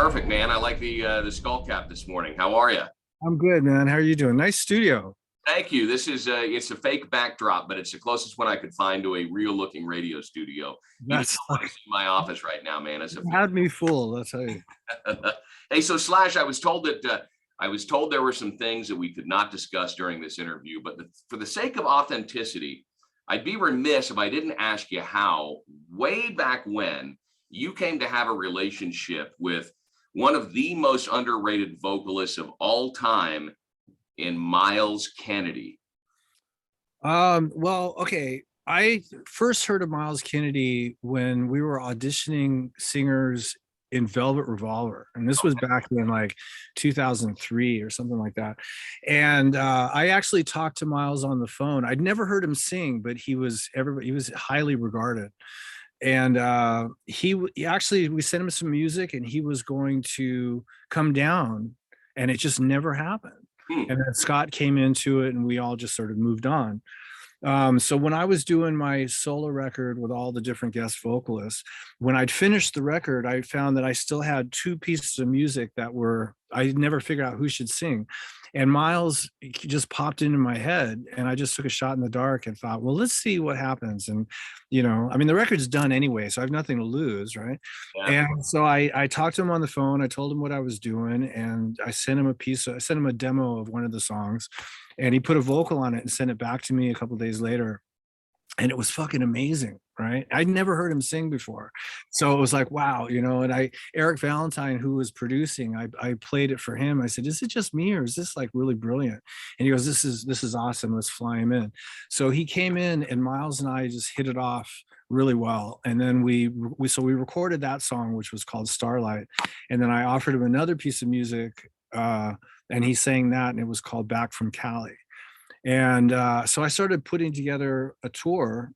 Perfect, man. I like the skull cap this morning. How are you? I'm good, man. How are you doing? Nice studio. Thank you. This is it's a fake backdrop, but it's the closest one I could find to a real looking radio studio. You just That's don't want to see my office right now, man. It's a had me fooled, I'll tell you. hey, so Slash, I was told there were some things that we could not discuss during this interview, but for the sake of authenticity, I'd be remiss if I didn't ask you how, way back when, you came to have a relationship with one of the most underrated vocalists of all time in Myles Kennedy. Well, okay. I first heard of Myles Kennedy when we were auditioning singers in Velvet Revolver, and this was back in like 2003 or something like that. And I actually talked to Myles on the phone. I'd never heard him sing, but he was highly regarded. And he actually, we sent him some music and he was going to come down, and it just never happened. And then Scott came into it and we all just sort of moved on. So when I was doing my solo record with all the different guest vocalists, when I'd finished the record, I found that I still had two pieces of music that I never figured out who should sing. And Myles just popped into my head, and I just took a shot in the dark and thought, well, let's see what happens. And, I mean, the record's done anyway, so I have nothing to lose, right? Yeah. And so I talked to him on the phone. I told him what I was doing, and I sent him a demo of one of the songs, and he put a vocal on it and sent it back to me a couple of days later. And it was fucking amazing, right? I'd never heard him sing before. So it was like, wow, and Eric Valentine, who was producing, I played it for him. I said, is it just me, or is this like really brilliant? And he goes, this is awesome. Let's fly him in. So he came in, and Myles and I just hit it off really well. And then we recorded that song, which was called Starlight. And then I offered him another piece of music, and he sang that, and it was called Back from Cali. And so I started putting together a tour,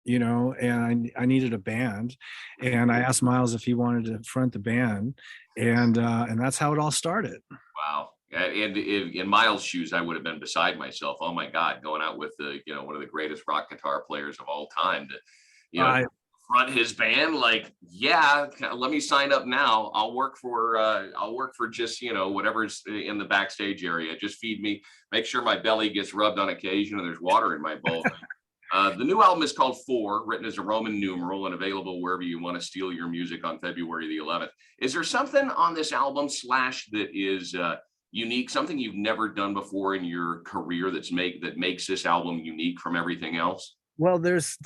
and I needed a band, and I asked Myles if he wanted to front the band, and that's how it all started. Wow. And in Myles' shoes, I would have been beside myself. Oh my God, going out with one of the greatest rock guitar players of all time to, front his band. Like, yeah, let me sign up now. I'll work for just whatever's in the backstage area. Just feed me, make sure my belly gets rubbed on occasion and there's water in my bowl. The new album is called 4, written as a Roman numeral and available wherever you want to steal your music on February the 11th. Is there something on this album, Slash, that is unique, something you've never done before in your career that makes this album unique from everything else? Well, there's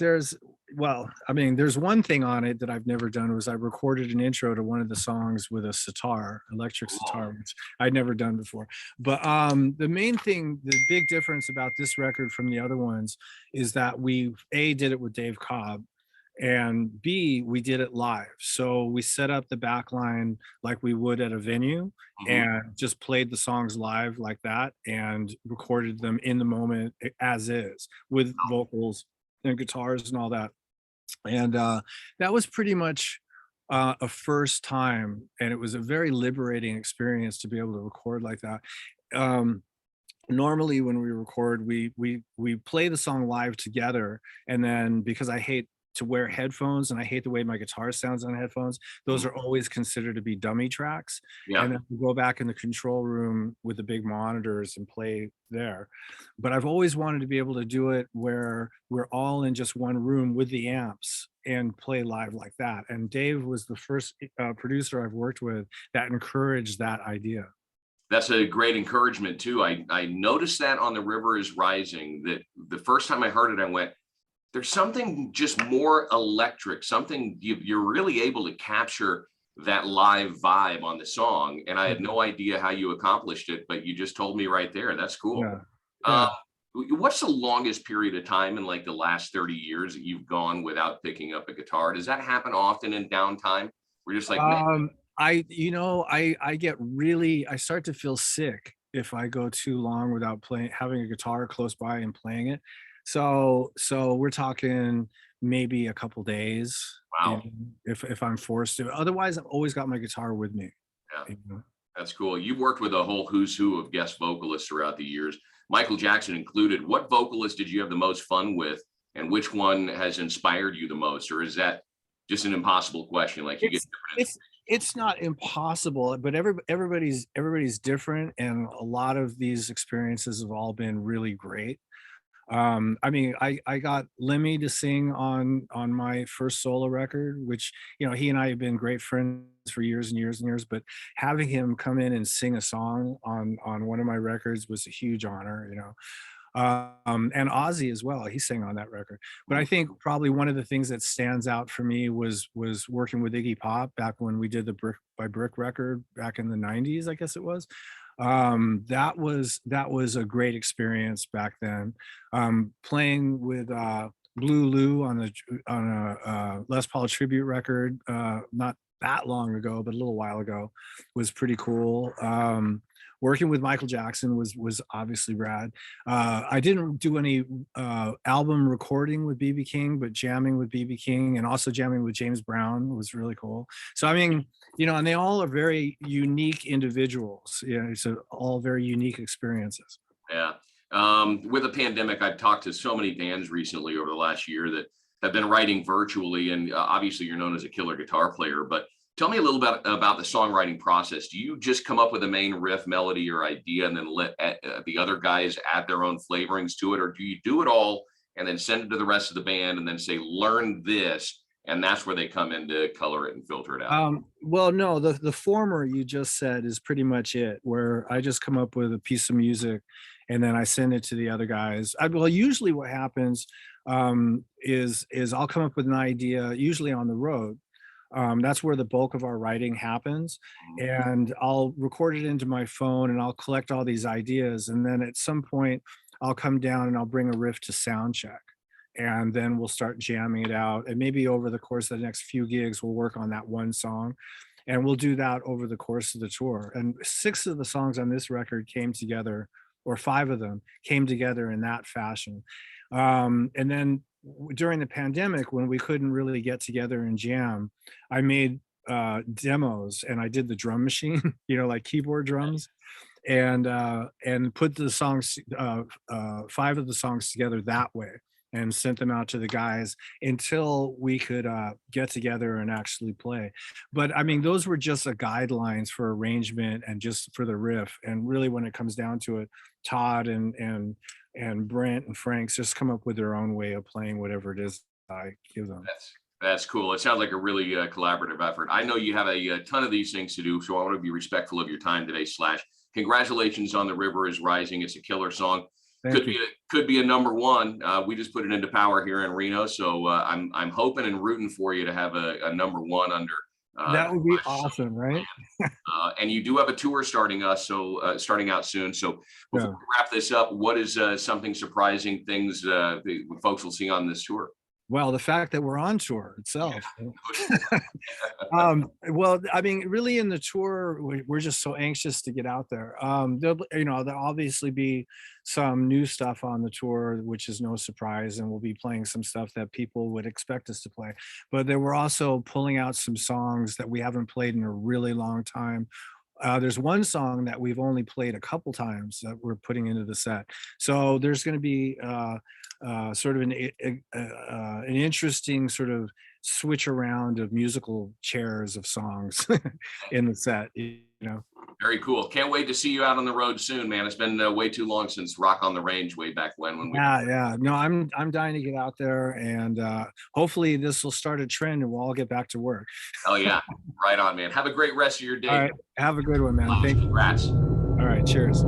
one thing on it that I've never done. Was I recorded an intro to one of the songs with a sitar, electric sitar, which I'd never done before. But the main thing, the big difference about this record from the other ones is that we did it with Dave Cobb, and B, we did it live. So we set up the back line like we would at a venue, and just played the songs live like that and recorded them in the moment as is with vocals and guitars and all that. And that was pretty much a first time, and it was a very liberating experience to be able to record like that. Normally when we record, we play the song live together, and then because I hate to wear headphones and I hate the way my guitar sounds on headphones, those are always considered to be dummy tracks. And then we go back in the control room with the big monitors and play there. But I've always wanted to be able to do it where we're all in just one room with the amps and play live like that. And Dave was the first producer I've worked with that encouraged that idea. That's a great encouragement too. I noticed that on The River Is Rising, that the first time I heard it, I went, there's something just more electric, something you're really able to capture that live vibe on the song. And I had no idea how you accomplished it, but you just told me right there. That's cool. Yeah. What's the longest period of time in like the last 30 years that you've gone without picking up a guitar? Does that happen often in downtime? We're just like, I start to feel sick if I go too long without having a guitar close by and playing it. So we're talking maybe a couple days. Wow. If I'm forced to. Otherwise, I've always got my guitar with me. Yeah. That's cool. You've worked with a whole who's who of guest vocalists throughout the years, Michael Jackson included. What vocalist did you have the most fun with, and which one has inspired you the most? Or is that just an impossible question? Like, you get different it's not impossible, but everybody's different, and a lot of these experiences have all been really great. I mean, I got Lemmy to sing on my first solo record, which, you know, he and I have been great friends for years and years and years, but having him come in and sing a song on one of my records was a huge honor, you know. And Ozzy as well, he sang on that record. But I think probably one of the things that stands out for me was working with Iggy Pop back when we did the Brick by Brick record back in the 90s, I guess it was. That was a great experience back then. Playing with Blue Lou on a Les Paul tribute record not that long ago, but a little while ago, was pretty cool. Working with Michael Jackson was obviously rad. I didn't do any album recording with BB King, but jamming with BB King and also jamming with James Brown was really cool. So I mean, you know, and they all are very unique individuals. Yeah, it's all very unique experiences. Yeah. With the pandemic, I've talked to so many bands recently over the last year that have been writing virtually, and obviously you're known as a killer guitar player, but tell me a little bit about the songwriting process. Do you just come up with a main riff, melody, or idea, and then let the other guys add their own flavorings to it? Or do you do it all and then send it to the rest of the band and then say, learn this, and that's where they come in to color it and filter it out? Well, no, the former you just said is pretty much it, where I just come up with a piece of music and then I send it to the other guys. Well, usually what happens is I'll come up with an idea, usually on the road. That's where the bulk of our writing happens. And I'll record it into my phone and I'll collect all these ideas. And then at some point I'll come down and I'll bring a riff to sound check. And then we'll start jamming it out. And maybe over the course of the next few gigs, we'll work on that one song. And we'll do that over the course of the tour. And 6 of the songs on this record came together, or 5 of them came together in that fashion. And then during the pandemic, when we couldn't really get together and jam, I made demos and I did the drum machine, you know, like keyboard drums, and put the songs, 5 of the songs together that way and sent them out to the guys until we could get together and actually play. But I mean, those were just guidelines for arrangement and just for the riff. And really, when it comes down to it, Todd and Brent and Frank's just come up with their own way of playing whatever it is I give them. That's cool. It sounds like a really collaborative effort. I know you have a ton of these things to do, so I want to be respectful of your time today. Congratulations on The River Is Rising. It's a killer song. Could be a #1. We just put it into power here in Reno, so I'm hoping and rooting for you to have a #1 under. That would be awesome, right? And you do have a tour starting out soon. So before we wrap this up, what is something surprising things the folks will see on this tour? Well, the fact that we're on tour itself. Well, I mean, really in the tour, we're just so anxious to get out there. There'll obviously be some new stuff on the tour, which is no surprise, and we'll be playing some stuff that people would expect us to play. But then we're also pulling out some songs that we haven't played in a really long time. There's one song that we've only played a couple times that we're putting into the set. So there's going to be sort of an interesting sort of switch around of musical chairs of songs in the set, you know. Very cool. Can't wait to see you out on the road soon, man. It's been way too long since Rock on the Range way back when we. Yeah. No, I'm dying to get out there, and hopefully this will start a trend and we'll all get back to work. Oh yeah, right on, man. Have a great rest of your day. All right. Have a good one, man. Thank you. Congrats. All right. Cheers.